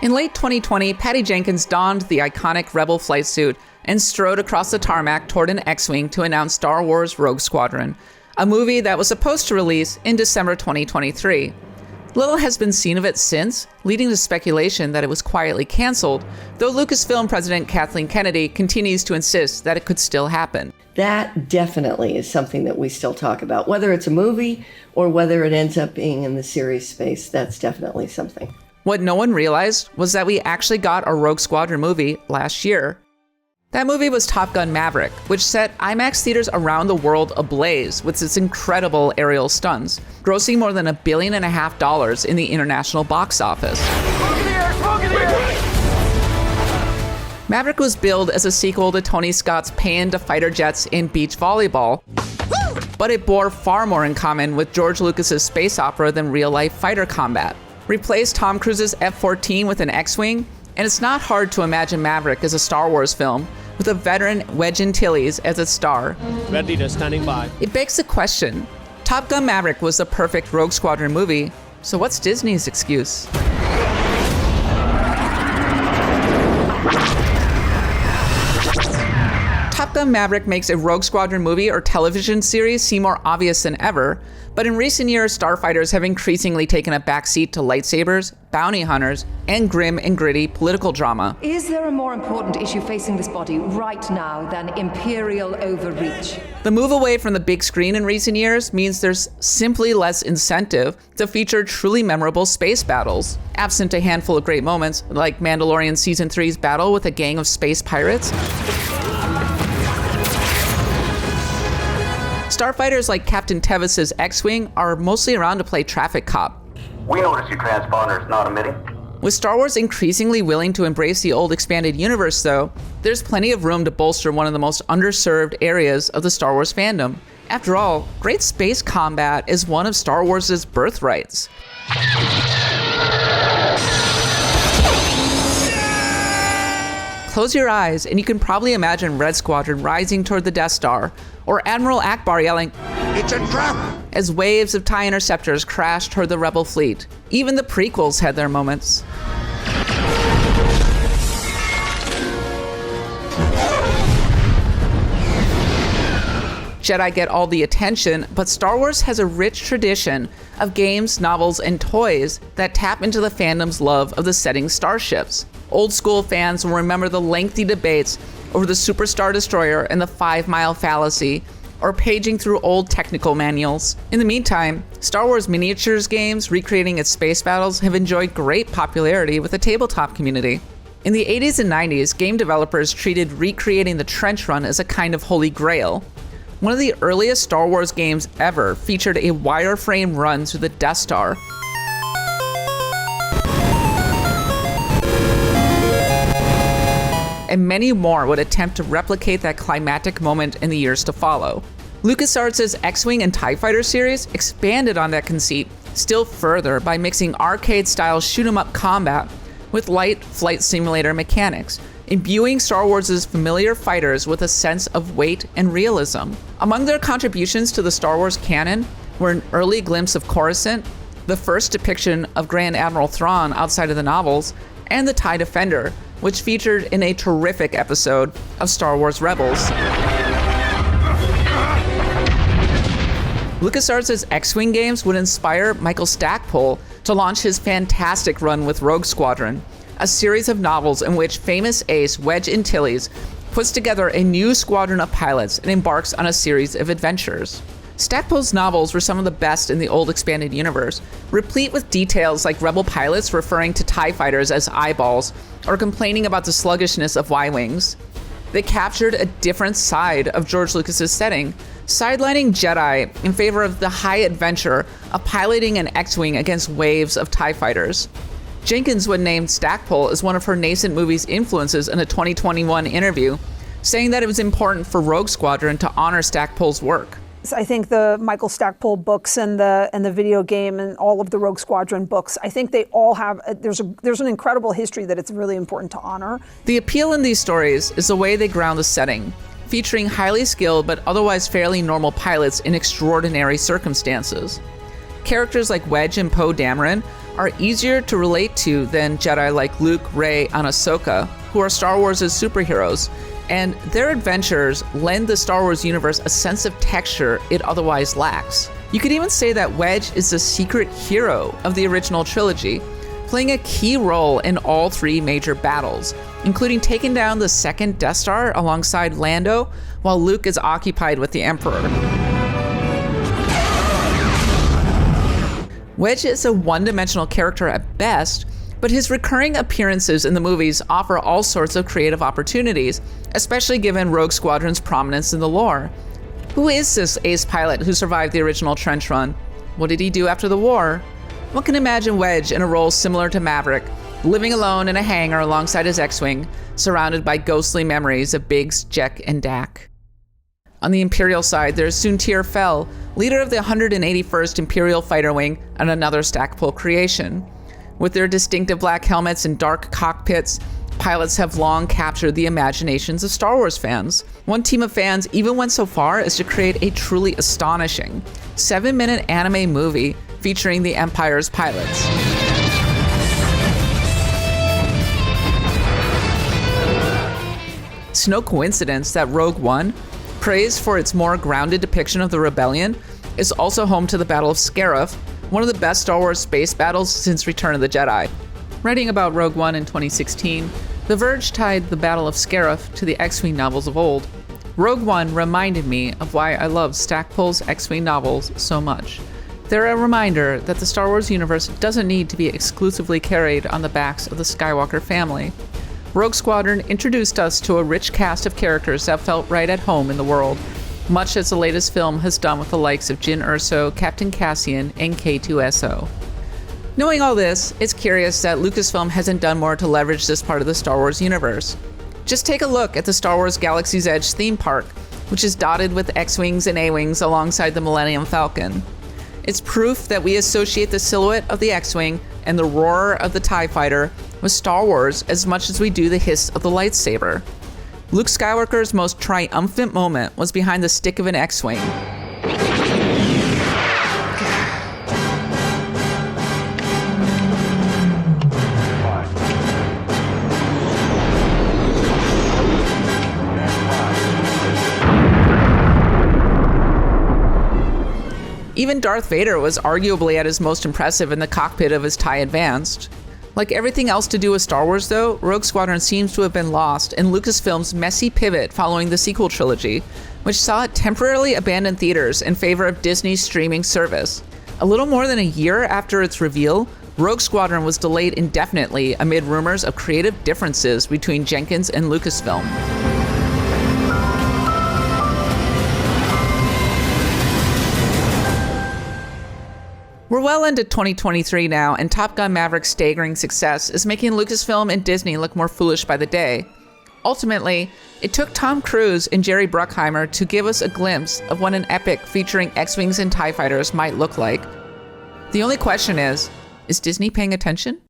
In late 2020, Patty Jenkins donned the iconic Rebel flight suit and strode across the tarmac toward an X-Wing to announce Star Wars Rogue Squadron, a movie that was supposed to release in December 2023. Little has been seen of it since, leading to speculation that it was quietly canceled, though Lucasfilm president Kathleen Kennedy continues to insist that it could still happen. That definitely is something that we still talk about. Whether it's a movie or whether it ends up being in the series space, that's definitely something. What no one realized was that we actually got a Rogue Squadron movie last year. That movie was Top Gun Maverick, which set IMAX theaters around the world ablaze with its incredible aerial stunts, grossing more than $1.5 billion in the international box office. Smoke in the air! Smoke in the air! Maverick was billed as a sequel to Tony Scott's paean to fighter jets in beach volleyball, but it bore far more in common with George Lucas's space opera than real-life fighter combat. Replace Tom Cruise's F-14 with an X-Wing, and it's not hard to imagine Maverick as a Star Wars film, with a veteran Wedge Antilles as its star. Red Leader standing by. It begs the question, Top Gun Maverick was the perfect Rogue Squadron movie, so what's Disney's excuse? Top Gun Maverick makes a Rogue Squadron movie or television series seem more obvious than ever, but in recent years, starfighters have increasingly taken a backseat to lightsabers, bounty hunters, and grim and gritty political drama. Is there a more important issue facing this body right now than imperial overreach? The move away from the big screen in recent years means there's simply less incentive to feature truly memorable space battles. Absent a handful of great moments, like Mandalorian Season 3's battle with a gang of space pirates, starfighters like Captain Tevis's X-Wing are mostly around to play traffic cop. We notice your transponder is not emitting. With Star Wars increasingly willing to embrace the old expanded universe, though, there's plenty of room to bolster one of the most underserved areas of the Star Wars fandom. After all, great space combat is one of Star Wars' birthrights. Close your eyes and you can probably imagine Red Squadron rising toward the Death Star, or Admiral Akbar yelling, "It's a trap!" as waves of TIE interceptors crash toward the Rebel fleet. Even the prequels had their moments. Jedi get all the attention, but Star Wars has a rich tradition of games, novels, and toys that tap into the fandom's love of the setting starships. Old school fans will remember the lengthy debates over the Superstar Destroyer and the 5 Mile Fallacy, or paging through old technical manuals. In the meantime, Star Wars miniatures games recreating its space battles have enjoyed great popularity with the tabletop community. In the 80s and 90s, game developers treated recreating the trench run as a kind of holy grail. One of the earliest Star Wars games ever featured a wireframe run through the Death Star. And many more would attempt to replicate that climactic moment in the years to follow. LucasArts' X-Wing and TIE Fighter series expanded on that conceit still further by mixing arcade-style shoot-'em-up combat with light flight simulator mechanics, imbuing Star Wars' familiar fighters with a sense of weight and realism. Among their contributions to the Star Wars canon were an early glimpse of Coruscant, the first depiction of Grand Admiral Thrawn outside of the novels, and the TIE Defender, which featured in a terrific episode of Star Wars Rebels. LucasArts' X-Wing games would inspire Michael Stackpole to launch his fantastic run with Rogue Squadron, a series of novels in which famous ace Wedge Antilles puts together a new squadron of pilots and embarks on a series of adventures. Stackpole's novels were some of the best in the old expanded universe, replete with details like Rebel pilots referring to TIE fighters as eyeballs or complaining about the sluggishness of Y-Wings. They captured a different side of George Lucas's setting, sidelining Jedi in favor of the high adventure of piloting an X-Wing against waves of TIE fighters. Jenkins would name Stackpole as one of her nascent movie's influences in a 2021 interview, saying that it was important for Rogue Squadron to honor Stackpole's work. I think the Michael Stackpole books and the video game and all of the Rogue Squadron books, I think they all have, there's an incredible history that it's really important to honor. The appeal in these stories is the way they ground the setting, featuring highly skilled but otherwise fairly normal pilots in extraordinary circumstances. Characters like Wedge and Poe Dameron are easier to relate to than Jedi like Luke, Rey, and Ahsoka, who are Star Wars' superheroes, and their adventures lend the Star Wars universe a sense of texture it otherwise lacks. You could even say that Wedge is the secret hero of the original trilogy, playing a key role in all three major battles, including taking down the second Death Star alongside Lando while Luke is occupied with the Emperor. Wedge is a one-dimensional character at best, but his recurring appearances in the movies offer all sorts of creative opportunities, especially given Rogue Squadron's prominence in the lore. Who is this ace pilot who survived the original trench run? What did he do after the war? One can imagine Wedge in a role similar to Maverick, living alone in a hangar alongside his X-Wing, surrounded by ghostly memories of Biggs, Jek, and Dak. On the Imperial side, there's Soontir Fel, leader of the 181st Imperial Fighter Wing and another Stackpole creation. With their distinctive black helmets and dark cockpits, pilots have long captured the imaginations of Star Wars fans. One team of fans even went so far as to create a truly astonishing 7-minute anime movie featuring the Empire's pilots. It's no coincidence that Rogue One, praised for its more grounded depiction of the rebellion, is also home to the Battle of Scarif, one of the best Star Wars space battles since Return of the Jedi. Writing about Rogue One in 2016, The Verge tied the Battle of Scarif to the X-Wing novels of old. Rogue One reminded me of why I love Stackpole's X-Wing novels so much. They're a reminder that the Star Wars universe doesn't need to be exclusively carried on the backs of the Skywalker family. Rogue Squadron introduced us to a rich cast of characters that felt right at home in the world, much as the latest film has done with the likes of Jyn Erso, Captain Cassian, and K2SO. Knowing all this, it's curious that Lucasfilm hasn't done more to leverage this part of the Star Wars universe. Just take a look at the Star Wars Galaxy's Edge theme park, which is dotted with X-Wings and A-Wings alongside the Millennium Falcon. It's proof that we associate the silhouette of the X-Wing and the roar of the TIE Fighter with Star Wars as much as we do the hiss of the lightsaber. Luke Skywalker's most triumphant moment was behind the stick of an X-Wing. Even Darth Vader was arguably at his most impressive in the cockpit of his TIE Advanced. Like everything else to do with Star Wars though, Rogue Squadron seems to have been lost in Lucasfilm's messy pivot following the sequel trilogy, which saw it temporarily abandon theaters in favor of Disney's streaming service. A little more than a year after its reveal, Rogue Squadron was delayed indefinitely amid rumors of creative differences between Jenkins and Lucasfilm. We're well into 2023 now, and Top Gun Maverick's staggering success is making Lucasfilm and Disney look more foolish by the day. Ultimately, it took Tom Cruise and Jerry Bruckheimer to give us a glimpse of what an epic featuring X-Wings and TIE Fighters might look like. The only question is Disney paying attention?